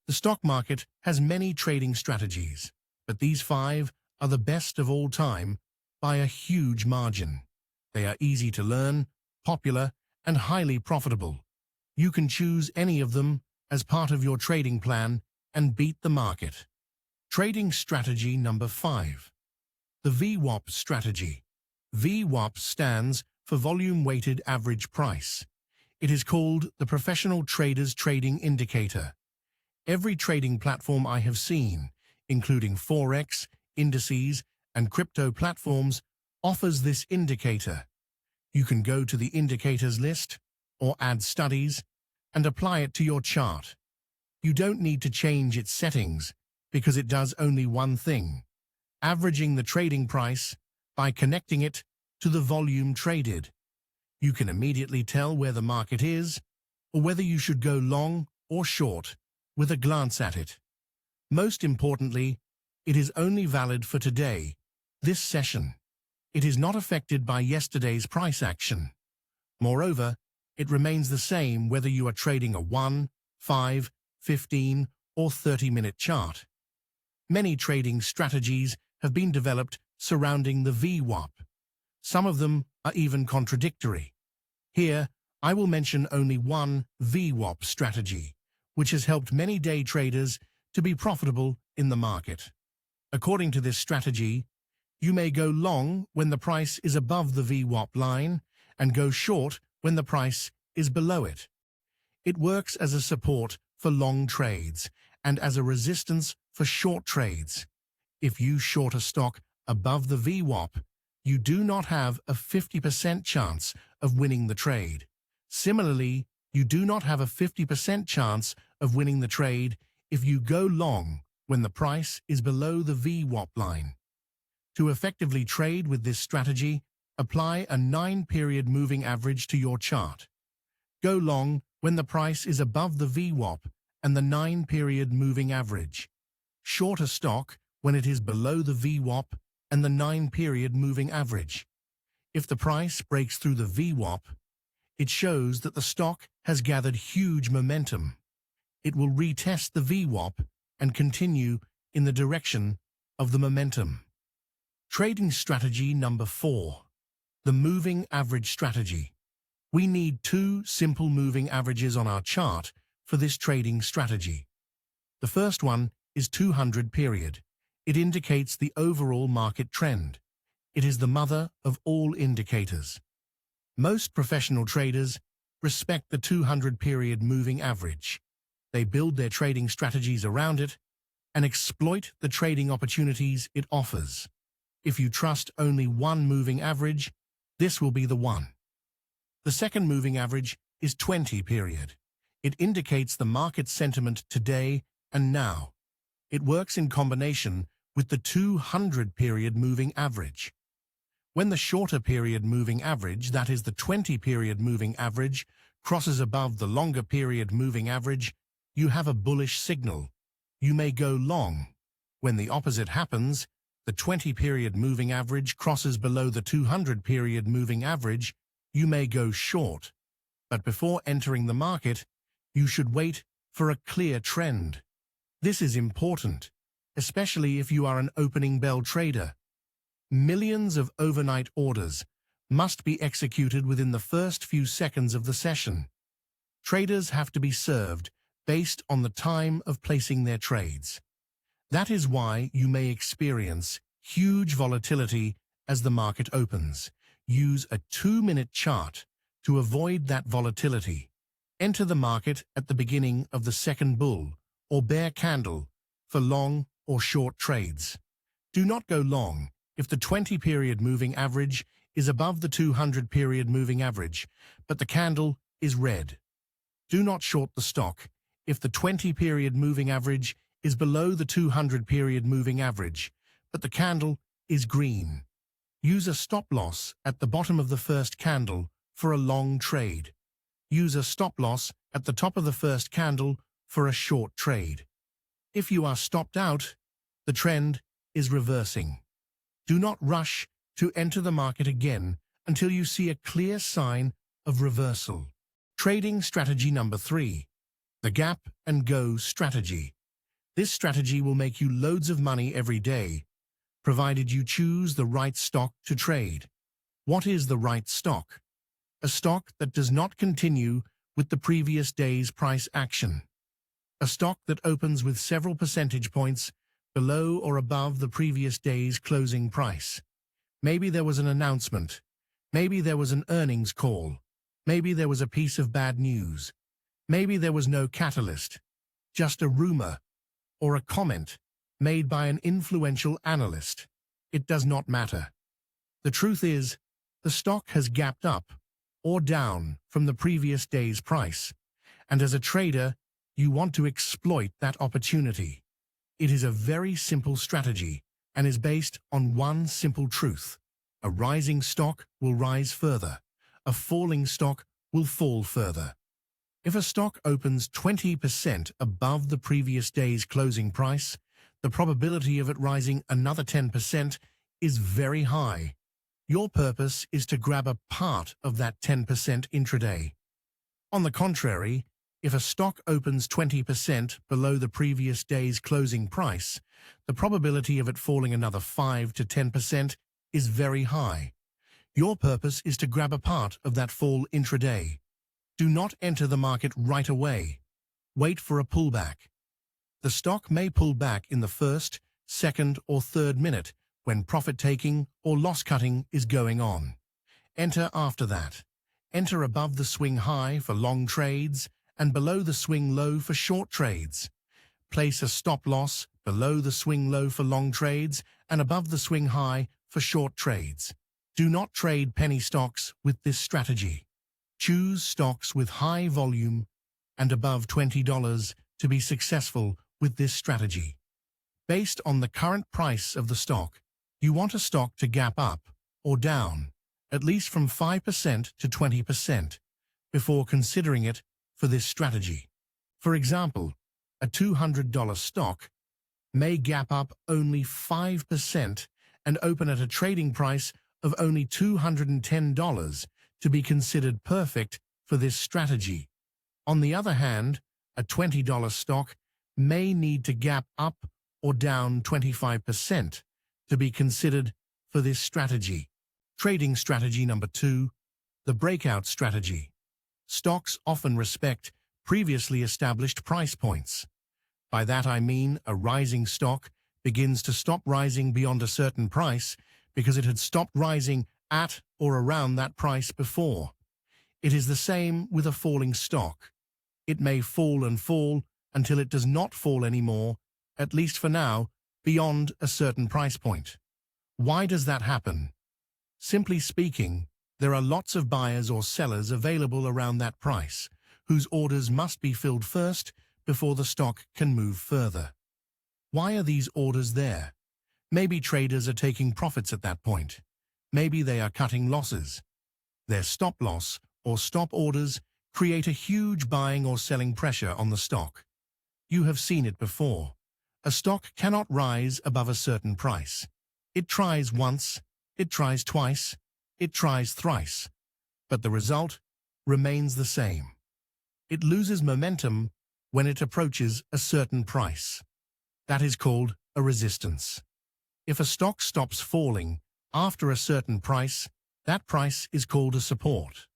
The stock market has many trading strategies, but these 5 are the best of all time by a huge margin. They are easy to learn, popular, and highly profitable. You can choose any of them as part of your trading plan and beat the market. Trading strategy number 5. The VWAP strategy. VWAP stands for Volume Weighted Average Price. It is called the Professional Trader's Trading Indicator. Every trading platform I have seen, including Forex, indices, and crypto platforms, offers this indicator. You can go to the indicators list or add studies and apply it to your chart. You don't need to change its settings because it does only one thing: averaging the trading price by connecting it to the volume traded. You can immediately tell where the market is or whether you should go long or short with a glance at it. Most importantly, it is only valid for today, this session. It is not affected by yesterday's price action. Moreover, it remains the same whether you are trading a 1, 5, 15, or 30-minute chart. Many trading strategies have been developed surrounding the VWAP. Some of them are even contradictory. Here, I will mention only one VWAP strategy, which has helped many day traders to be profitable in the market. According to this strategy, you may go long when the price is above the VWAP line and go short when the price is below it. It works as a support for long trades and as a resistance for short trades. If you short a stock above the VWAP, you do not have a 50% chance of winning the trade. Similarly, you do not have a 50% chance of winning the trade if you go long when the price is below the VWAP line. To effectively trade with this strategy, apply a 9-period moving average to your chart. Go long when the price is above the VWAP and the 9-period moving average. Short a stock when it is below the VWAP and the 9-period moving average. If the price breaks through the VWAP, it shows that the stock has gathered huge momentum. It will retest the VWAP and continue in the direction of the momentum. Trading strategy number 4. The moving average strategy. We need 2 simple moving averages on our chart for this trading strategy. The first one is 200 period. It indicates the overall market trend. It is the mother of all indicators. Most professional traders respect the 200 period moving average. They build their trading strategies around it and exploit the trading opportunities it offers. If you trust only one moving average, this will be the one. The second moving average is 20 period. It indicates the market sentiment today and now. It works in combination with the 200 period moving average. When the shorter period moving average, that is the 20 period moving average, crosses above the longer period moving average, you have a bullish signal. You may go long. When the opposite happens, the 20 period moving average crosses below the 200 period moving average, you may go short. But before entering the market, you should wait for a clear trend. This is important, especially if you are an opening bell trader. Millions of overnight orders must be executed within the first few seconds of the session. Traders have to be served based on the time of placing their trades. That is why you may experience huge volatility as the market opens. Use a 2-minute chart to avoid that volatility. Enter the market at the beginning of the second bull or bear candle for long or short trades. Do not go long if the 20 period moving average is above the 200 period moving average, but the candle is red. Do not short the stock if the 20 period moving average is below the 200 period moving average, but the candle is green. Use a stop loss at the bottom of the first candle for a long trade. Use a stop loss at the top of the first candle for a short trade. If you are stopped out, the trend is reversing. Do not rush to enter the market again until you see a clear sign of reversal. Trading strategy number 3. The gap and go strategy. This strategy will make you loads of money every day, provided you choose the right stock to trade. What is the right stock? A stock that does not continue with the previous day's price action. A stock that opens with several percentage points below or above the previous day's closing price. Maybe there was an announcement. Maybe there was an earnings call. Maybe there was a piece of bad news. Maybe there was no catalyst, just a rumor or a comment made by an influential analyst. It does not matter. The truth is, the stock has gapped up or down from the previous day's price, and as a trader, you want to exploit that opportunity. It is a very simple strategy and is based on one simple truth. A rising stock will rise further. A falling stock will fall further. If a stock opens 20% above the previous day's closing price, the probability of it rising another 10% is very high. Your purpose is to grab a part of that 10% intraday. On the contrary, if a stock opens 20% below the previous day's closing price, the probability of it falling another 5 to 10% is very high. Your purpose is to grab a part of that fall intraday. Do not enter the market right away. Wait for a pullback. The stock may pull back in the first, second, or third minute when profit-taking or loss-cutting is going on. Enter after that. Enter above the swing high for long trades and below the swing low for short trades. Place a stop loss below the swing low for long trades and above the swing high for short trades. Do not trade penny stocks with this strategy. Choose stocks with high volume and above $20 to be successful with this strategy. Based on the current price of the stock, you want a stock to gap up or down, at least from 5% to 20%, before considering it for this strategy. For example, a $200 stock may gap up only 5% and open at a trading price of only $210 to be considered perfect for this strategy. On the other hand, a $20 stock may need to gap up or down 25% to be considered for this strategy. Trading strategy number 2, the breakout strategy. Stocks often respect previously established price points. By that I mean a rising stock begins to stop rising beyond a certain price because it had stopped rising at or around that price before. It is the same with a falling stock. It may fall and fall until it does not fall anymore, at least for now, beyond a certain price point. Why does that happen? Simply speaking, there are lots of buyers or sellers available around that price, whose orders must be filled first before the stock can move further. Why are these orders there? Maybe traders are taking profits at that point. Maybe they are cutting losses. Their stop loss or stop orders create a huge buying or selling pressure on the stock. You have seen it before. A stock cannot rise above a certain price. It tries once, it tries twice, it tries thrice, but the result remains the same. It loses momentum when it approaches a certain price. That is called a resistance. If a stock stops falling after a certain price, that price is called a support.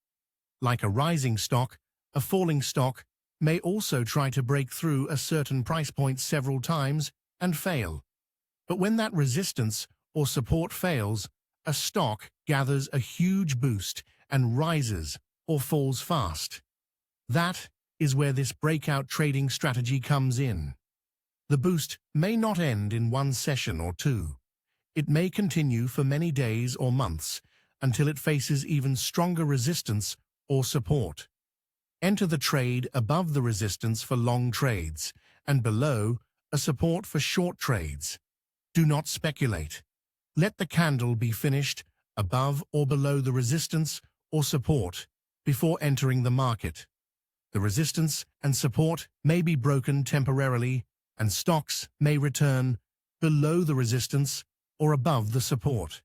Like a rising stock, a falling stock may also try to break through a certain price point several times and fail. But when that resistance or support fails, a stock gathers a huge boost and rises or falls fast. That is where this breakout trading strategy comes in. The boost may not end in one session or two. It may continue for many days or months until it faces even stronger resistance or support. Enter the trade above the resistance for long trades and below a support for short trades. Do not speculate. Let the candle be finished above or below the resistance or support before entering the market. The resistance and support may be broken temporarily, and stocks may return below the resistance or above the support.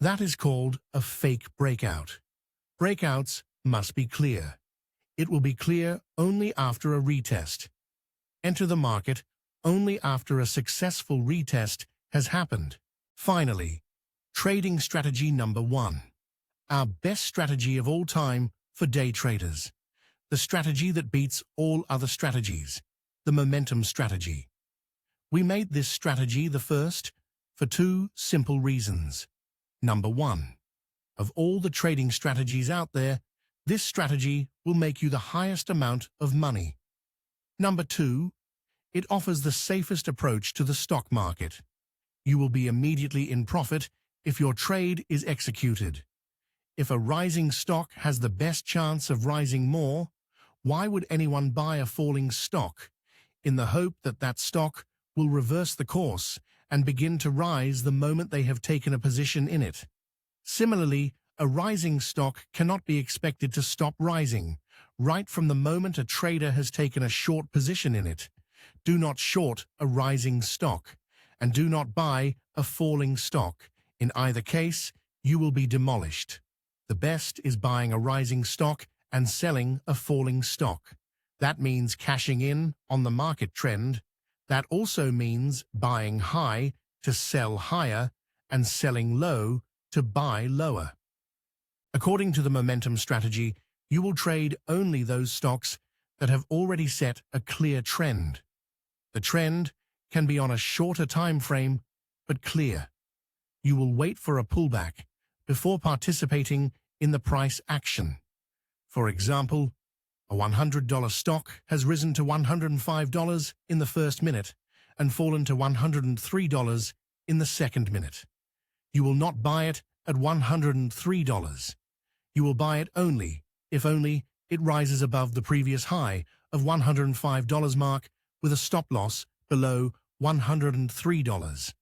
That is called a fake breakout. Breakouts must be clear. It will be clear only after a retest. Enter the market only after a successful retest has happened. Finally, trading strategy number 1. Our best strategy of all time for day traders. The strategy that beats all other strategies. The momentum strategy. We made this strategy the first for 2 simple reasons. Number 1. Of all the trading strategies out there, this strategy will make you the highest amount of money. Number 2. It offers the safest approach to the stock market. You will be immediately in profit if your trade is executed. If a rising stock has the best chance of rising more, why would anyone buy a falling stock in the hope that that stock will reverse the course and begin to rise the moment they have taken a position in it? Similarly, a rising stock cannot be expected to stop rising right from the moment a trader has taken a short position in it. Do not short a rising stock, and do not buy a falling stock. In either case, you will be demolished. The best is buying a rising stock and selling a falling stock. That means cashing in on the market trend. That also means buying high to sell higher and selling low to buy lower. According to the momentum strategy, you will trade only those stocks that have already set a clear trend. The trend can be on a shorter time frame, but clear. You will wait for a pullback before participating in the price action. For example, a $100 stock has risen to $105 in the first minute and fallen to $103 in the second minute. You will not buy it at $103. You will buy it only if only it rises above the previous high of $105 mark with a stop loss below $103.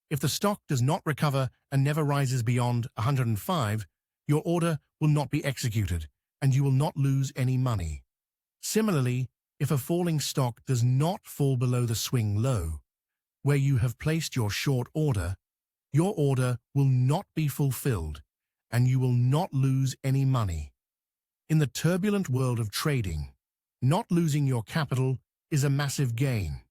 If the stock does not recover and never rises beyond $105, your order will not be executed and you will not lose any money. Similarly, if a falling stock does not fall below the swing low, where you have placed your short order, your order will not be fulfilled and you will not lose any money. In the turbulent world of trading, not losing your capital is a massive gain.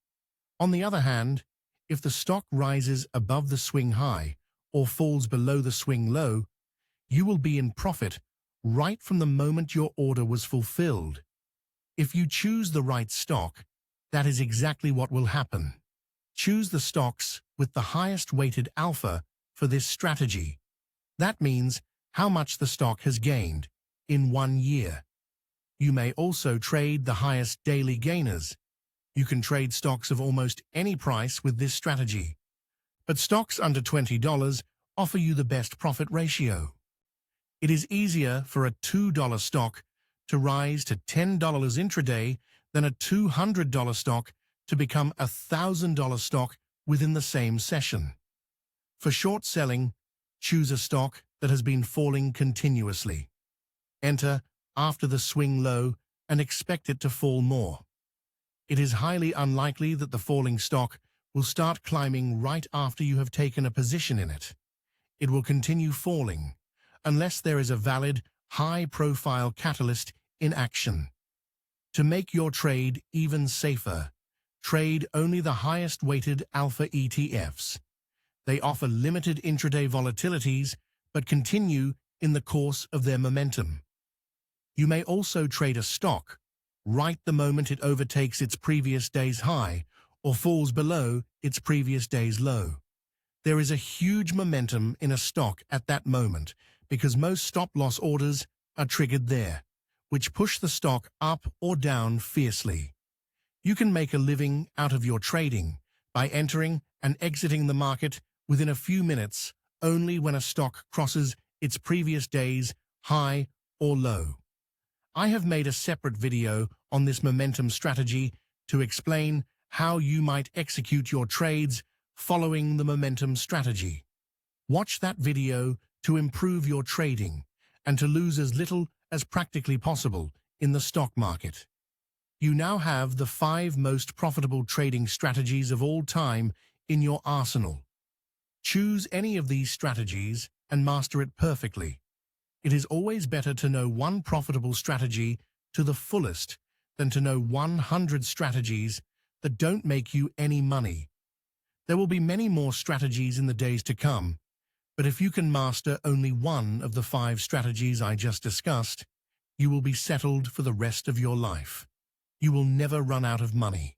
On the other hand, if the stock rises above the swing high or falls below the swing low, you will be in profit right from the moment your order was fulfilled. If you choose the right stock, that is exactly what will happen. Choose the stocks with the highest weighted alpha for this strategy. That means how much the stock has gained in 1 year. You may also trade the highest daily gainers. You can trade stocks of almost any price with this strategy. But stocks under $20 offer you the best profit ratio. It is easier for a $2 stock to rise to $10 intraday than a $200 stock to become a $1,000 stock within the same session. For short selling, choose a stock that has been falling continuously. Enter after the swing low and expect it to fall more. It is highly unlikely that the falling stock will start climbing right after you have taken a position in it. It will continue falling unless there is a valid, high-profile catalyst in action. To make your trade even safer, trade only the highest-weighted alpha ETFs. They offer limited intraday volatilities but continue in the course of their momentum. You may also trade a stock right the moment it overtakes its previous day's high or falls below its previous day's low. There is a huge momentum in a stock at that moment because most stop-loss orders are triggered there, which push the stock up or down fiercely. You can make a living out of your trading by entering and exiting the market within a few minutes only when a stock crosses its previous day's high or low. I have made a separate video on this momentum strategy to explain how you might execute your trades following the momentum strategy. Watch that video to improve your trading and to lose as little as practically possible in the stock market. You now have the 5 most profitable trading strategies of all time in your arsenal. Choose any of these strategies and master it perfectly. It is always better to know one profitable strategy to the fullest than to know 100 strategies that don't make you any money. There will be many more strategies in the days to come, but if you can master only one of the 5 strategies I just discussed, you will be settled for the rest of your life. You will never run out of money.